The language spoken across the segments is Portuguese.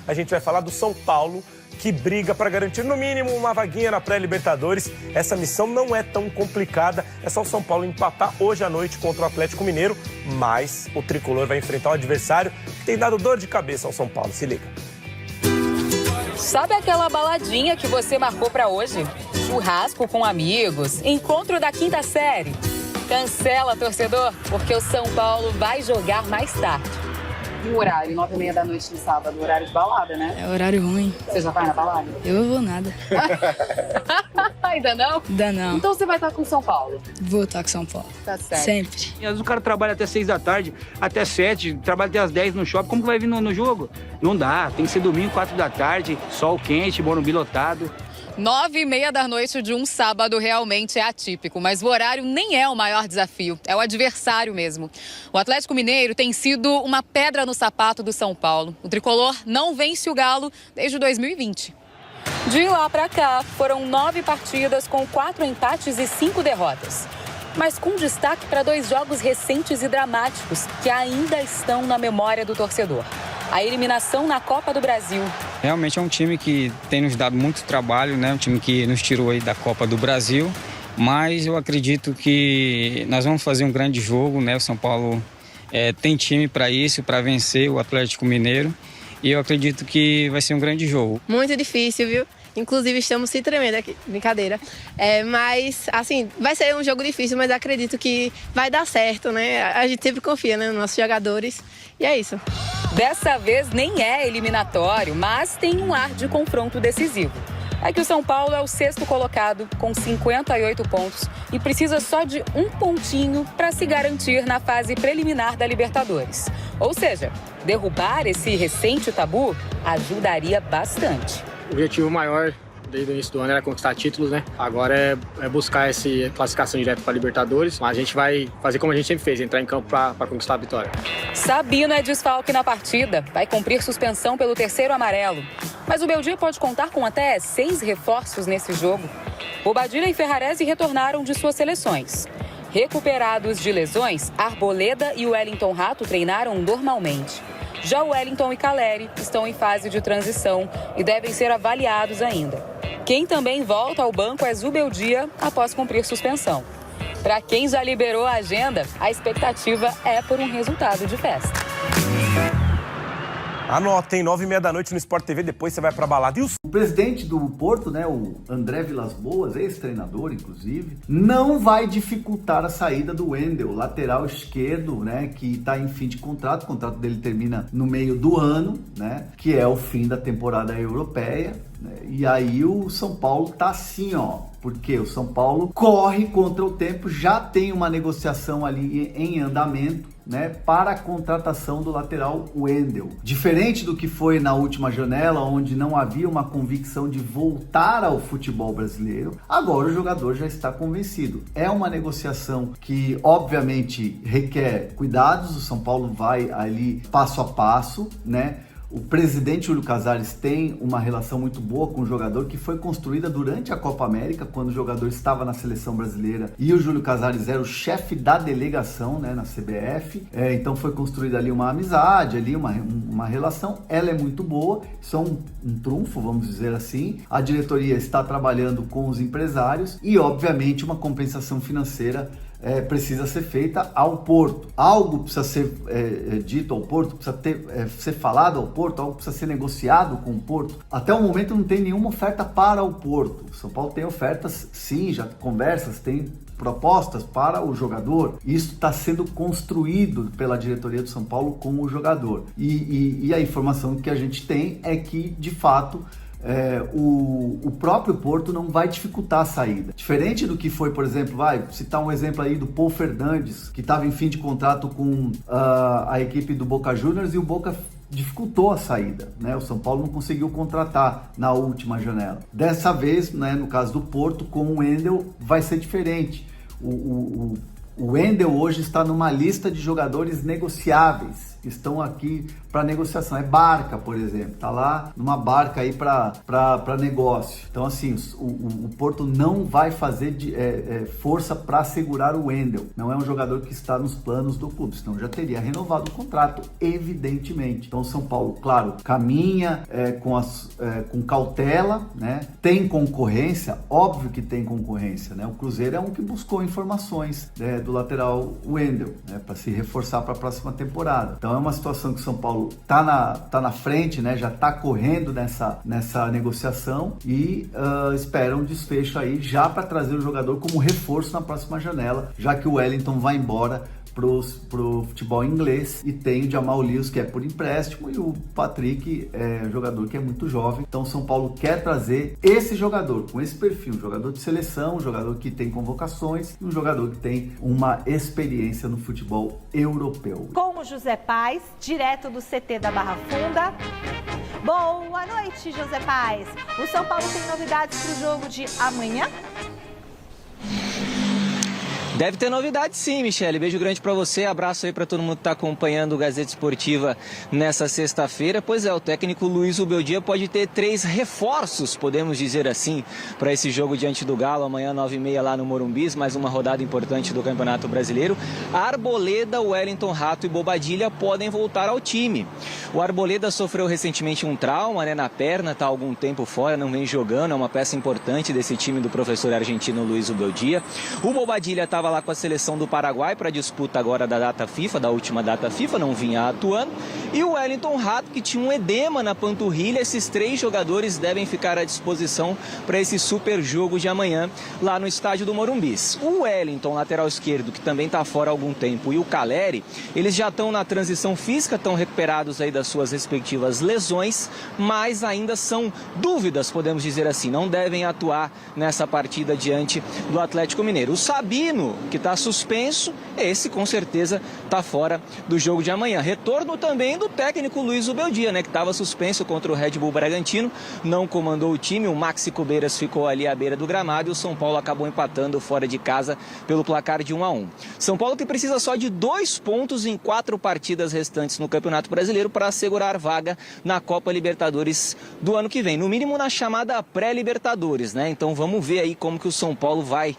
a gente vai falar do São Paulo, que briga para garantir no mínimo uma vaguinha na pré-Libertadores. Essa missão não é tão complicada, é só o São Paulo empatar hoje à noite contra o Atlético Mineiro, mas o tricolor vai enfrentar um adversário que tem dado dor de cabeça ao São Paulo. Se liga. Sabe aquela baladinha que você marcou para hoje? Churrasco com amigos, encontro da quinta série. Cancela, torcedor, porque o São Paulo vai jogar mais tarde. E o horário, 9h30 da noite no sábado, horário de balada, né? É horário ruim. Você já vai na balada? Eu não vou nada. Ainda não? Ainda não. Então você vai estar com o São Paulo? Vou estar com São Paulo. Tá certo. Sempre. E às vezes o cara trabalha até 6 da tarde, até 7, trabalha até as 10 no shopping. Como que vai vir no jogo? Não dá, tem que ser domingo, 4 da tarde, sol quente, Morumbi lotado. 9h30 da noite de um sábado realmente é atípico, mas o horário nem é o maior desafio, é o adversário mesmo. O Atlético Mineiro tem sido uma pedra no sapato do São Paulo. O tricolor não vence o Galo desde 2020. De lá pra cá, foram 9 partidas com 4 empates e 5 derrotas. Mas com destaque para 2 jogos recentes e dramáticos que ainda estão na memória do torcedor. A eliminação na Copa do Brasil. Realmente é um time que tem nos dado muito trabalho, né? Um time que nos tirou aí da Copa do Brasil. Mas eu acredito que nós vamos fazer um grande jogo, né? O São Paulo tem time para isso, para vencer o Atlético Mineiro. E eu acredito que vai ser um grande jogo. Muito difícil, viu? Inclusive, estamos se tremendo aqui, brincadeira. Mas, assim, vai ser um jogo difícil, mas acredito que vai dar certo, né? A gente sempre confia, né, nos nossos jogadores. E é isso. Dessa vez nem é eliminatório, mas tem um ar de confronto decisivo. É que o São Paulo é o 6º colocado, com 58 pontos, e precisa só de um pontinho para se garantir na fase preliminar da Libertadores. Ou seja, derrubar esse recente tabu ajudaria bastante. O objetivo maior desde o início do ano era conquistar títulos, né? Agora é buscar essa classificação direta para a Libertadores, mas a gente vai fazer como a gente sempre fez, entrar em campo para conquistar a vitória. Sabino é desfalque na partida, vai cumprir suspensão pelo 3º amarelo. Mas o Beldia pode contar com até 6 reforços nesse jogo. Bobadilla e Ferrarese retornaram de suas seleções. Recuperados de lesões, Arboleda e Wellington Rato treinaram normalmente. Já Wellington e Caleri estão em fase de transição e devem ser avaliados ainda. Quem também volta ao banco é Zubeldia após cumprir suspensão. Para quem já liberou a agenda, a expectativa é por um resultado de festa. Anotem, 9h30 da noite no Sport TV, depois você vai pra balada. E O presidente do Porto, né, o André Vilas-Boas, ex-treinador, inclusive, não vai dificultar a saída do Wendel, lateral esquerdo, né, que tá em fim de contrato. O contrato dele termina no meio do ano, né, que é o fim da temporada europeia. E aí o São Paulo tá assim, ó, porque o São Paulo corre contra o tempo, já tem uma negociação ali em andamento, né, para a contratação do lateral Wendel. Diferente do que foi na última janela, onde não havia uma convicção de voltar ao futebol brasileiro, agora o jogador já está convencido. É uma negociação que, obviamente, requer cuidados, o São Paulo vai ali passo a passo, né? O presidente Júlio Casares tem uma relação muito boa com o jogador, que foi construída durante a Copa América, quando o jogador estava na seleção brasileira e o Júlio Casares era o chefe da delegação, né, na CBF. Então foi construída ali uma amizade, ali uma relação. Ela é muito boa, isso é um trunfo, vamos dizer assim. A diretoria está trabalhando com os empresários e, obviamente, uma compensação financeira precisa ser feita ao Porto. Algo precisa ser dito ao Porto, precisa ser falado ao Porto, algo precisa ser negociado com o Porto. Até o momento não tem nenhuma oferta para o Porto. O São Paulo tem ofertas, sim, já conversas, tem propostas para o jogador. Isso está sendo construído pela diretoria do São Paulo com o jogador. E a informação que a gente tem é que, de fato, o próprio Porto não vai dificultar a saída. Diferente do que foi, por exemplo, vai citar um exemplo aí do Paul Fernandes, que estava em fim de contrato com a equipe do Boca Juniors e o Boca dificultou a saída, né? O São Paulo não conseguiu contratar na última janela. Dessa vez, né, no caso do Porto, com o Wendel, vai ser diferente. O O Wendel hoje está numa lista de jogadores negociáveis, que estão aqui para negociação. É Barca, por exemplo, está lá numa barca aí para negócio. Então, assim, o Porto não vai fazer força para segurar o Wendel. Não é um jogador que está nos planos do clube, senão já teria renovado o contrato, evidentemente. Então, o São Paulo, claro, caminha com cautela, né? Tem concorrência, óbvio que tem concorrência, né? O Cruzeiro é um que buscou informações do lateral Wendel, né? Para se reforçar para a próxima temporada. Então, é uma situação que o São Paulo tá na frente, né? Já tá correndo nessa negociação e espera um desfecho aí já para trazer o jogador como reforço na próxima janela, já que o Wellington vai embora pro futebol inglês e tem o Jamal Lewis, que é por empréstimo, e o Patrick é um jogador que é muito jovem. Então o São Paulo quer trazer esse jogador com esse perfil, um jogador de seleção, um jogador que tem convocações e um jogador que tem uma experiência no futebol europeu. Com o José Paes, direto do CT da Barra Funda. Boa noite, José Paes. O São Paulo tem novidades para o jogo de amanhã? Deve ter novidade sim, Michele. Beijo grande para você, abraço aí para todo mundo que está acompanhando o Gazeta Esportiva nessa sexta-feira. Pois é, o técnico Luiz Ubeldia pode ter 3 reforços, podemos dizer assim, para esse jogo diante do Galo, amanhã 9h30 lá no Morumbis, mais uma rodada importante do Campeonato Brasileiro. Arboleda, Wellington, Rato e Bobadilha podem voltar ao time. O Arboleda sofreu recentemente um trauma, né, na perna, está há algum tempo fora, não vem jogando, é uma peça importante desse time do professor argentino Luiz Ubeldia. O Bobadilha estava lá com a seleção do Paraguai para a disputa agora da data FIFA, da última data FIFA, não vinha atuando. E o Wellington Rato, que tinha um edema na panturrilha. Esses 3 jogadores devem ficar à disposição para esse super jogo de amanhã lá no estádio do Morumbis. O Wellington, lateral esquerdo, que também está fora há algum tempo, e o Caleri, eles já estão na transição física, estão recuperados aí das suas respectivas lesões, mas ainda são dúvidas, podemos dizer assim, não devem atuar nessa partida diante do Atlético Mineiro. O Sabino, que está suspenso, esse com certeza está fora do jogo de amanhã. Retorno também do técnico Luiz Ubeldia, né, que estava suspenso contra o Red Bull Bragantino, não comandou o time, o Maxi Cobeiras ficou ali à beira do gramado e o São Paulo acabou empatando fora de casa pelo placar de 1-1. São Paulo que precisa só de 2 pontos em 4 partidas restantes no Campeonato Brasileiro para assegurar vaga na Copa Libertadores do ano que vem, no mínimo na chamada pré-Libertadores, né? Então vamos ver aí como que o São Paulo vai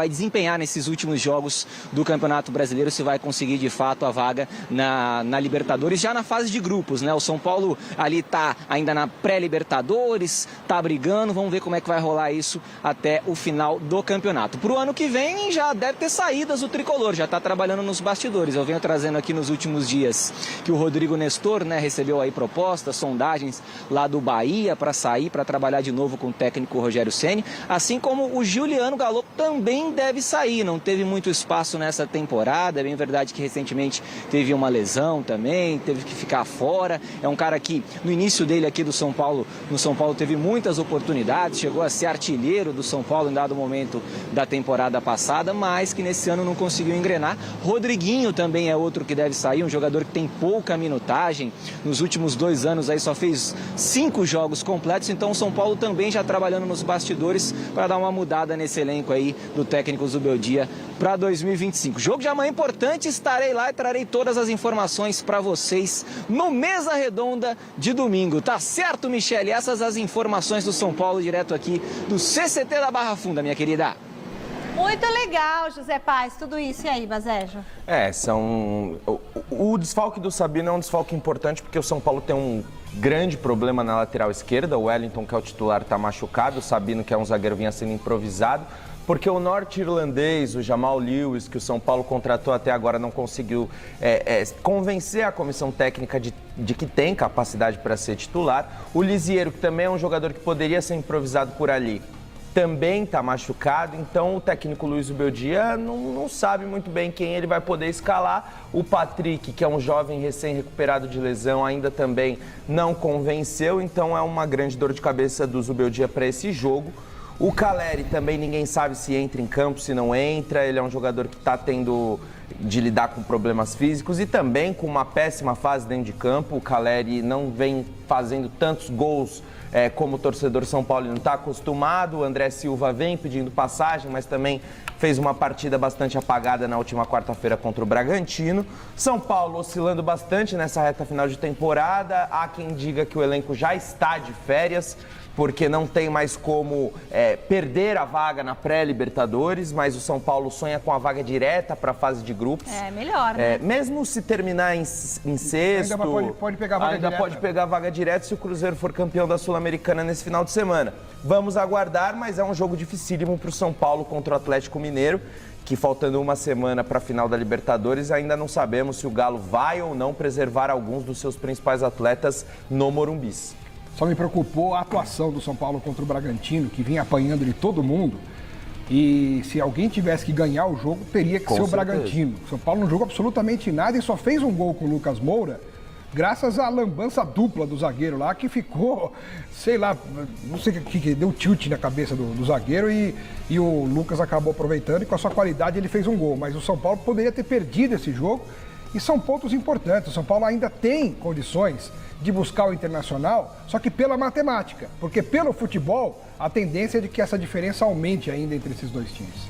desempenhar nesses últimos jogos do Campeonato Brasileiro, se vai conseguir de fato a vaga na Libertadores, já na fase de grupos, né? O São Paulo ali tá ainda na pré-Libertadores, tá brigando, vamos ver como é que vai rolar isso até o final do campeonato. Pro ano que vem já deve ter saídas o tricolor, já tá trabalhando nos bastidores. Eu venho trazendo aqui nos últimos dias que o Rodrigo Nestor, né, recebeu aí propostas, sondagens lá do Bahia para sair, para trabalhar de novo com o técnico Rogério Ceni, assim como o Juliano Galotto também deve sair, não teve muito espaço nessa temporada, é bem verdade que recentemente teve uma lesão também, teve que ficar fora, é um cara que no início dele aqui no São Paulo teve muitas oportunidades, chegou a ser artilheiro do São Paulo em dado momento da temporada passada, mas que nesse ano não conseguiu engrenar. Rodriguinho também é outro que deve sair, um jogador que tem pouca minutagem, nos últimos 2 anos aí só fez 5 jogos completos, então o São Paulo também já trabalhando nos bastidores para dar uma mudada nesse elenco aí do técnico Zubeldia para 2025. Jogo de amanhã importante, estarei lá e trarei todas as informações para vocês no Mesa Redonda de domingo. Tá certo, Michele? Essas as informações do São Paulo, direto aqui do CCT da Barra Funda, minha querida. Muito legal, José Paes, tudo isso. E aí, Bazejo? O desfalque do Sabino é um desfalque importante porque o São Paulo tem um grande problema na lateral esquerda. O Wellington, que é o titular, está machucado. O Sabino, que é um zagueiro, vinha sendo improvisado. Porque o norte-irlandês, o Jamal Lewis, que o São Paulo contratou até agora, não conseguiu convencer a comissão técnica de que tem capacidade para ser titular. O Lisieiro, que também é um jogador que poderia ser improvisado por ali, também está machucado, então o técnico Luiz Ubeldia não sabe muito bem quem ele vai poder escalar. O Patrick, que é um jovem recém-recuperado de lesão, ainda também não convenceu, então é uma grande dor de cabeça do Ubeldia para esse jogo. O Caleri também ninguém sabe se entra em campo, se não entra, ele é um jogador que está tendo de lidar com problemas físicos e também com uma péssima fase dentro de campo. O Calleri não vem fazendo tantos gols como o torcedor São Paulo não está acostumado. O André Silva vem pedindo passagem, mas também fez uma partida bastante apagada na última quarta-feira contra o Bragantino. São Paulo oscilando bastante nessa reta final de temporada. Há quem diga que o elenco já está de férias, porque não tem mais como perder a vaga na pré-Libertadores, mas o São Paulo sonha com a vaga direta para a fase de grupos. É melhor, né? Mesmo se terminar em sexto, ainda pode pegar a vaga ainda direta. pode pegar a vaga direta se o Cruzeiro for campeão da Sul-Americana nesse final de semana. Vamos aguardar, mas é um jogo dificílimo para o São Paulo contra o Atlético Mineiro, que faltando uma semana para a final da Libertadores, ainda não sabemos se o Galo vai ou não preservar alguns dos seus principais atletas no Morumbi. Só me preocupou a atuação do São Paulo contra o Bragantino, que vinha apanhando de todo mundo. E se alguém tivesse que ganhar o jogo, teria que ser o Bragantino. O São Paulo não jogou absolutamente nada e só fez um gol com o Lucas Moura, graças à lambança dupla do zagueiro lá, que ficou, sei lá, não sei o que deu tilt na cabeça do zagueiro e o Lucas acabou aproveitando e com a sua qualidade ele fez um gol. Mas o São Paulo poderia ter perdido esse jogo e são pontos importantes. O São Paulo ainda tem condições de buscar o Internacional, só que pela matemática, porque pelo futebol a tendência é de que essa diferença aumente ainda entre esses dois times.